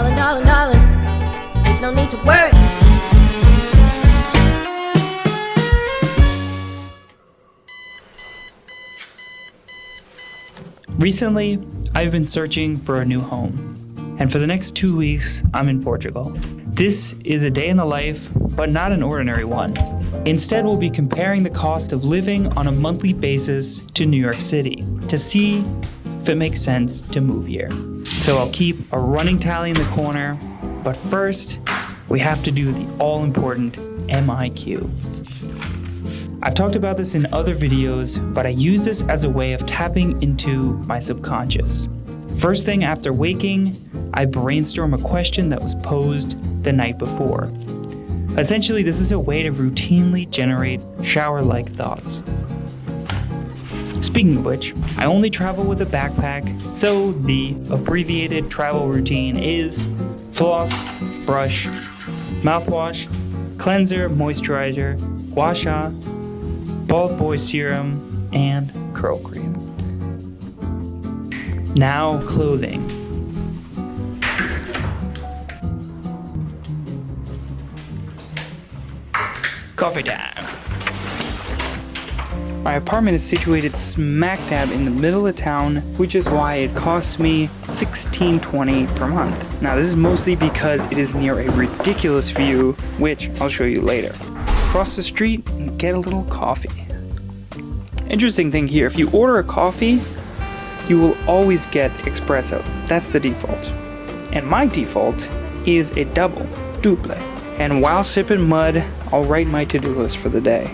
Darling, darling, darling, there's no need to worry. Recently, I've been searching for a new home, and for the next 2 weeks, I'm in Portugal. This is a day in the life, but not an ordinary one. Instead, we'll be comparing the cost of living on a monthly basis to New York City to see if it makes sense to move here. So I'll keep a running tally in the corner, but first, we have to do the all-important MIQ. I've talked about this in other videos, but I use this as a way of tapping into my subconscious. First thing after waking, I brainstorm a question that was posed the night before. Essentially, this is a way to routinely generate shower-like thoughts. Speaking of which, I only travel with a backpack, so the abbreviated travel routine is floss, brush, mouthwash, cleanser, moisturizer, gua sha, bald boy serum, and curl cream. Now clothing. Coffee time. My apartment is situated smack dab in the middle of town, which is why it costs me $16.20 per month. Now this is mostly because it is near a ridiculous view, which I'll show you later. Cross the street and get a little coffee. Interesting thing here, if you order a coffee, you will always get espresso. That's the default. And my default is a double. And while sipping mud, I'll write my to-do list for the day.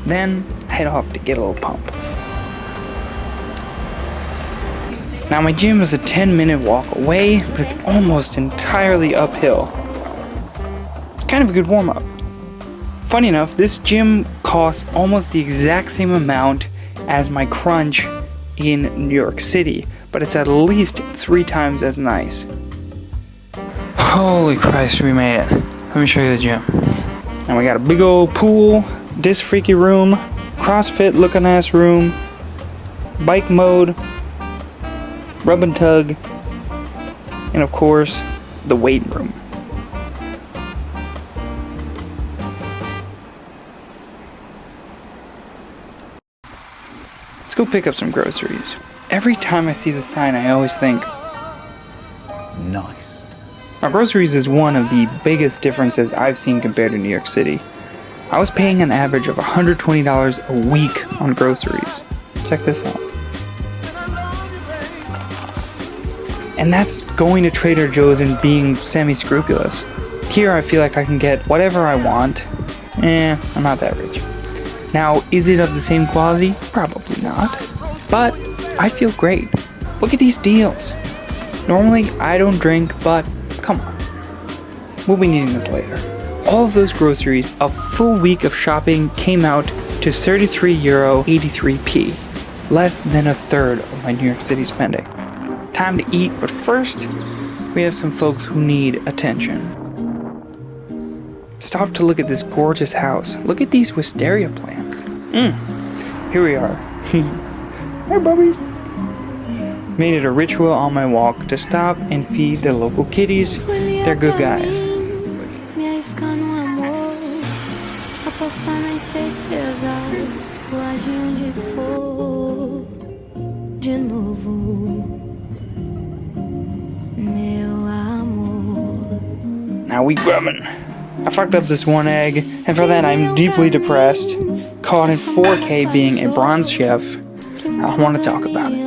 Then head off to get a little pump. Now my gym is a 10-minute walk away, but it's almost entirely uphill. Kind of a good warm-up. Funny enough, this gym costs almost the exact same amount as my crunch in New York City, but it's at least 3 times as nice. Holy Christ, we made it. Let me show you the gym. And we got a big old pool, this freaky room, CrossFit looking ass room, bike mode, rub and tug, and of course, the weight room. Let's go pick up some groceries. Every time I see the sign, I always think, nice. Now, groceries is one of the biggest differences I've seen compared to New York City. I was paying an average of $120 a week on groceries. Check this out. And that's going to Trader Joe's and being semi-scrupulous. Here I feel like I can get whatever I want. I'm not that rich. Now, is it of the same quality? Probably not. But I feel great. Look at these deals. Normally, I don't drink, but come on. We'll be needing this later. All of those groceries, a full week of shopping came out to €33.83, less than a third of my New York City spending. Time to eat, but first, we have some folks who need attention. Stop to look at this gorgeous house. Look at these wisteria plants. Here we are. Hey, bubbies. Made it a ritual on my walk to stop and feed the local kitties. They're good guys. Now we grubbin'. I fucked up this one egg, and for that I'm deeply depressed. Caught in 4K being a bronze chef. I don't want to talk about it.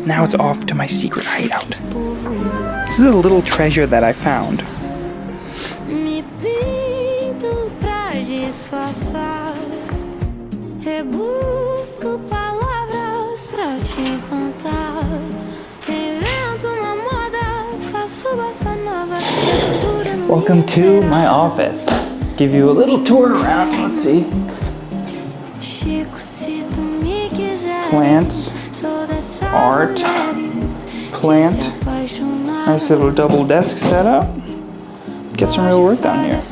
Now it's off to my secret hideout. This is a little treasure that I found. Welcome to my office. Give you a little tour around. Let's see. Plants, art, plant. Nice little double desk setup. Get some real work done here.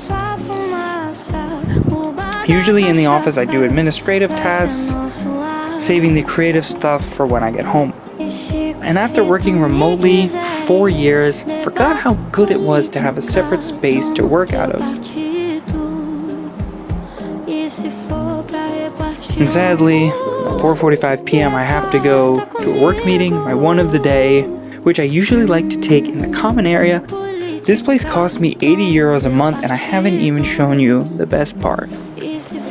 Usually in the office I do administrative tasks, saving the creative stuff for when I get home. And after working remotely for 4 years, forgot how good it was to have a separate space to work out of. And sadly, at 4:45 p.m. I have to go to a work meeting, my one of the day, which I usually like to take in the common area. This place costs me 80 euros a month, and I haven't even shown you the best part.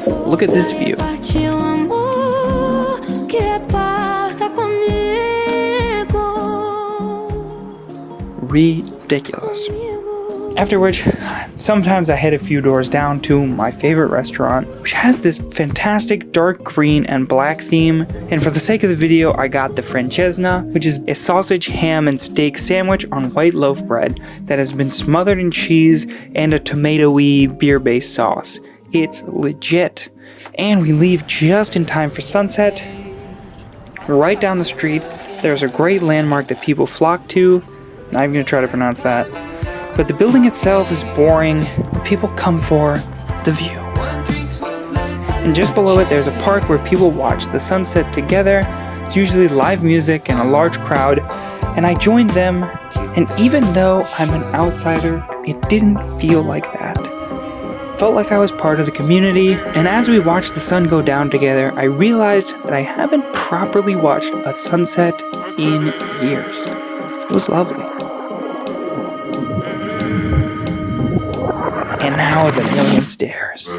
Look at this view. Ridiculous. After which, sometimes I head a few doors down to my favorite restaurant, which has this fantastic dark green and black theme. And for the sake of the video, I got the Francesna, which is a sausage, ham, and steak sandwich on white loaf bread that has been smothered in cheese and a tomato-y beer-based sauce. It's legit. And we leave just in time for sunset. Right down the street, there's a great landmark that people flock to. Not even gonna try to pronounce that. But the building itself is boring. What people come for is the view. And just below it, there's a park where people watch the sunset together. It's usually live music and a large crowd. And I joined them. And even though I'm an outsider, it didn't feel like that. Felt like I was part of the community. And as we watched the sun go down together, I realized that I haven't properly watched a sunset in years. It was lovely. And now the million stairs.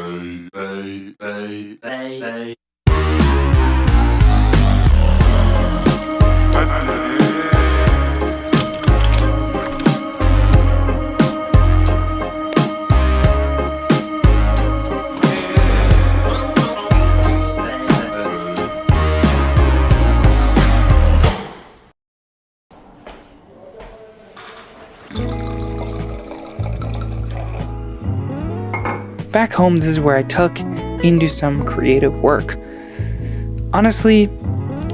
Back home, this is where I tuck into some creative work. Honestly,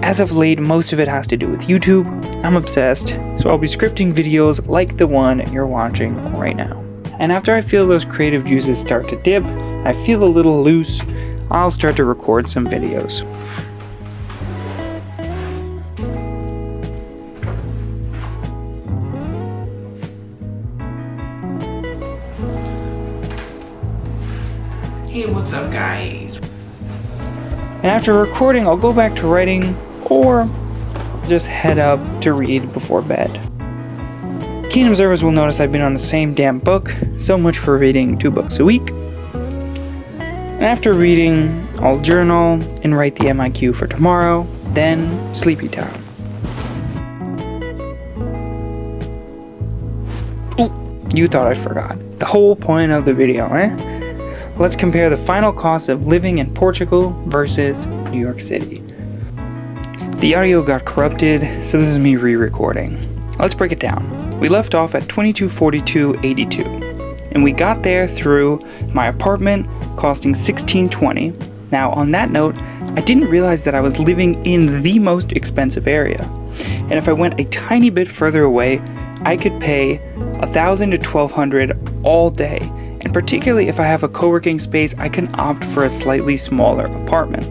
as of late, most of it has to do with YouTube. I'm obsessed, so I'll be scripting videos like the one you're watching right now. And after I feel those creative juices start to dip, I feel a little loose, I'll start to record some videos. Hey, what's up, guys? And after recording, I'll go back to writing or just head up to read before bed. Keen observers will notice I've been on the same damn book, so much for reading 2 books a week. And after reading, I'll journal and write the MIQ for tomorrow, then sleepy time. Ooh, you thought I forgot. The whole point of the video, eh? Let's compare the final cost of living in Portugal versus New York City. The audio got corrupted, so this is me re-recording. Let's break it down. We left off at 2242.82, and we got there through my apartment costing $16.20. Now, on that note, I didn't realize that I was living in the most expensive area. And if I went a tiny bit further away, I could pay $1,000 to $1,200 all day. And particularly if I have a co-working space, I can opt for a slightly smaller apartment.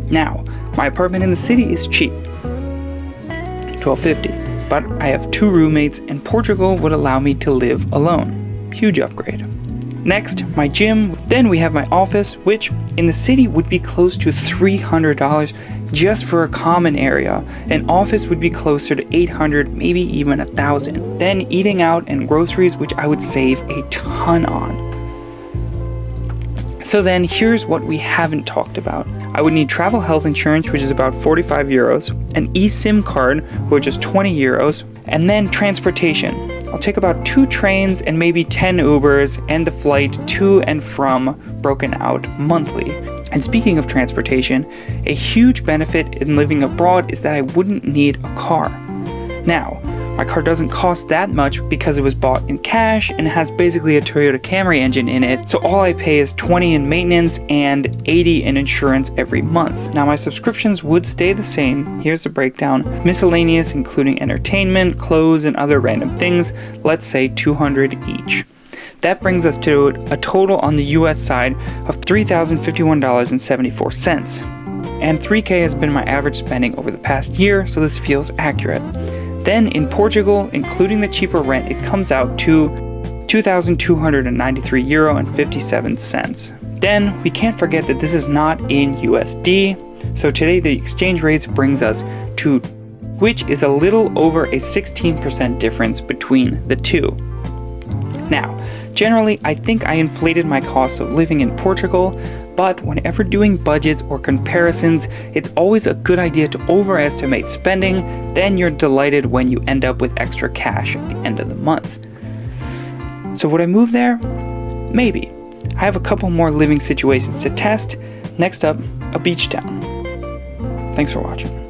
Now, my apartment in the city is cheap, $1,250, but I have 2 roommates and Portugal would allow me to live alone. Huge upgrade. Next, my gym, then we have my office, which in the city would be close to $300 just for a common area. An office would be closer to $800, maybe even $1,000. Then eating out and groceries, which I would save a ton on. So then here's what we haven't talked about. I would need travel health insurance, which is about 45 euros, an eSIM card, which is 20 euros, and then transportation. I'll take about 2 trains and maybe 10 Ubers and the flight to and from broken out monthly. And speaking of transportation, a huge benefit in living abroad is that I wouldn't need a car. Now, my car doesn't cost that much because it was bought in cash and has basically a Toyota Camry engine in it, so all I pay is $20 in maintenance and $80 in insurance every month. Now my subscriptions would stay the same. Here's the breakdown. Miscellaneous, including entertainment, clothes, and other random things, let's say $200 each. That brings us to a total on the US side of $3,051.74. and 3K has been my average spending over the past year, so this feels accurate. Then in Portugal, including the cheaper rent, it comes out to €2,293.57. Then we can't forget that this is not in USD, so today the exchange rates brings us to, which is a little over a 16% difference between the two. Now, generally, I think I inflated my cost of living in Portugal, but whenever doing budgets or comparisons, it's always a good idea to overestimate spending, then you're delighted when you end up with extra cash at the end of the month. So would I move there? Maybe. I have a couple more living situations to test. Next up, a beach town. Thanks for watching.